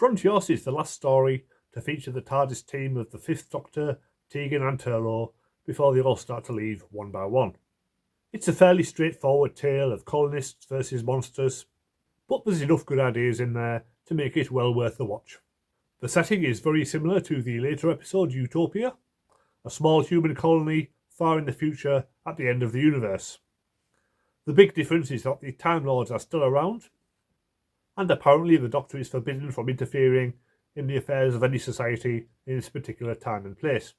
Frontios is the last story to feature the TARDIS team of the 5th Doctor, Tegan and Turlough before they all start to leave one by one. It's a fairly straightforward tale of colonists versus monsters, but there's enough good ideas in there to make it well worth the watch. The setting is very similar to the later episode Utopia, a small human colony far in the future at the end of the universe. The big difference is that the Time Lords are still around, and apparently the Doctor is forbidden from interfering in the affairs of any society in this particular time and place.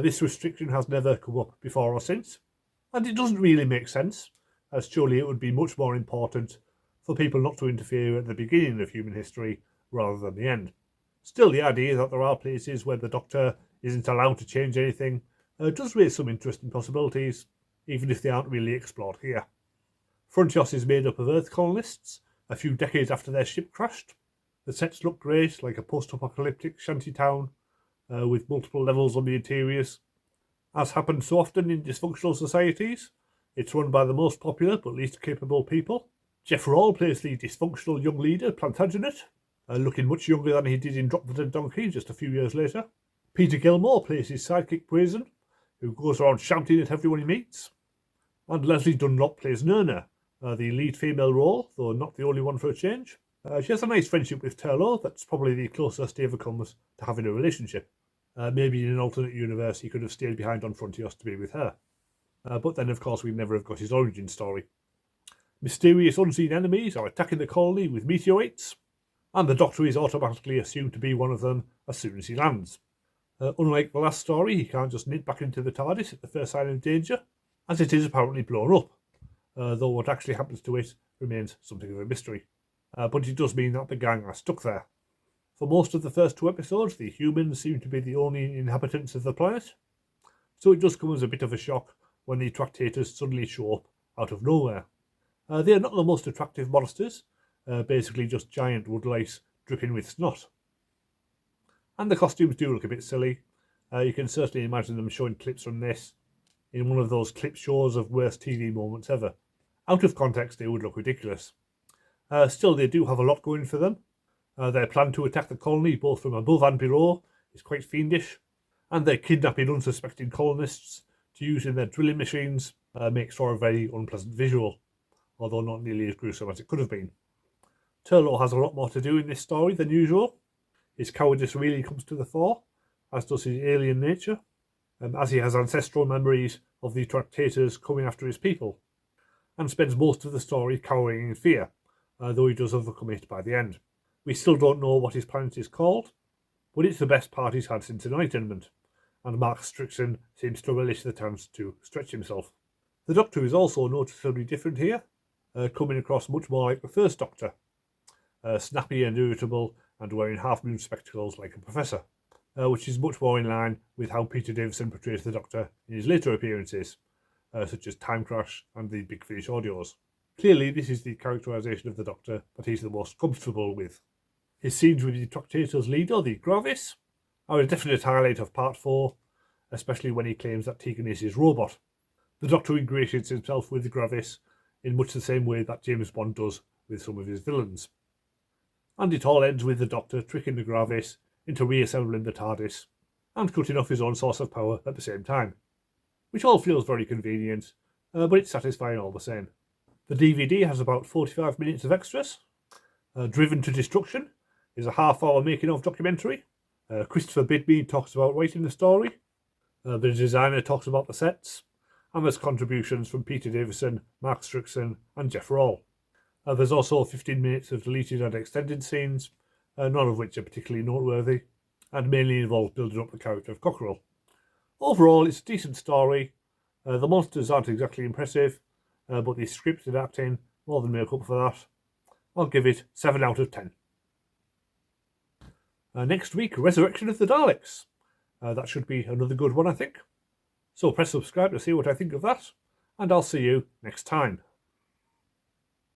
This restriction has never come up before or since, and it doesn't really make sense, as surely it would be much more important for people not to interfere at the beginning of human history rather than the end. Still, the idea that there are places where the Doctor isn't allowed to change anything does raise some interesting possibilities, even if they aren't really explored here. Frontios is made up of Earth colonists a few decades after their ship crashed. The sets look great, like a post-apocalyptic shanty town with multiple levels on the interiors. As happens so often in dysfunctional societies, it's run by the most popular but least capable people. Jeff Rawle plays the dysfunctional young leader, Plantagenet, looking much younger than he did in Drop the Dead Donkey just a few years later. Peter Gilmore plays his sidekick Brazen, who goes around shouting at everyone he meets. And Leslie Dunlop plays Nirna, the lead female role, though not the only one for a change. She has a nice friendship with Turlough that's probably the closest he ever comes to having a relationship. Maybe in an alternate universe he could have stayed behind on Frontios to be with her. But then of course we'd never have got his origin story. Mysterious unseen enemies are attacking the colony with meteorites, and the Doctor is automatically assumed to be one of them as soon as he lands. Unlike the last story, he can't just nip back into the TARDIS at the first sign of danger, as it is apparently blown up, though what actually happens to it remains something of a mystery. But it does mean that the gang are stuck there. For most of the first 2 episodes, the humans seem to be the only inhabitants of the planet, so it does come as a bit of a shock when the Tractators suddenly show up out of nowhere. They are not the most attractive monsters, basically just giant woodlice dripping with snot. And the costumes do look a bit silly. You can certainly imagine them showing clips from this in one of those clip shows of worst TV moments ever. Out of context, they would look ridiculous. Still, they do have a lot going for them. Their plan to attack the colony, both from above and below, is quite fiendish, and their kidnapping unsuspecting colonists to use in their drilling machines makes for a very unpleasant visual, although not nearly as gruesome as it could have been. Turlough has a lot more to do in this story than usual. His cowardice really comes to the fore, as does his alien nature, as he has ancestral memories of the Tractators coming after his people, and spends most of the story cowering in fear, though he does overcome it by the end. We still don't know what his planet is called, but it's the best part he's had since Enlightenment, and Mark Strickson seems to relish the chance to stretch himself. The Doctor is also noticeably different here, coming across much more like the first Doctor, snappy and irritable and wearing half-moon spectacles like a professor, which is much more in line with how Peter Davison portrays the Doctor in his later appearances, such as Time Crash and the Big Finish audios. Clearly, this is the characterisation of the Doctor that he's the most comfortable with. His scenes with the Tractators' leader, the Gravis, are a definite highlight of Part 4, especially when he claims that Tegan is his robot. The Doctor ingratiates himself with the Gravis in much the same way that James Bond does with some of his villains. And it all ends with the Doctor tricking the Gravis into reassembling the TARDIS and cutting off his own source of power at the same time, which all feels very convenient, but it's satisfying all the same. The DVD has about 45 minutes of extras. Driven to Destruction is a half-hour making-of documentary. Christopher Bidmead talks about writing the story. The designer talks about the sets. And there's contributions from Peter Davison, Mark Strickson and Jeff Rawle. There's also 15 minutes of deleted and extended scenes, none of which are particularly noteworthy, and mainly involve building up the character of Cockerell. Overall, it's a decent story. The monsters aren't exactly impressive, but the script and acting more than make up for that. I'll give it 7 out of 10. Next week, Resurrection of the Daleks. That should be another good one, I think. So press subscribe to see what I think of that, and I'll see you next time.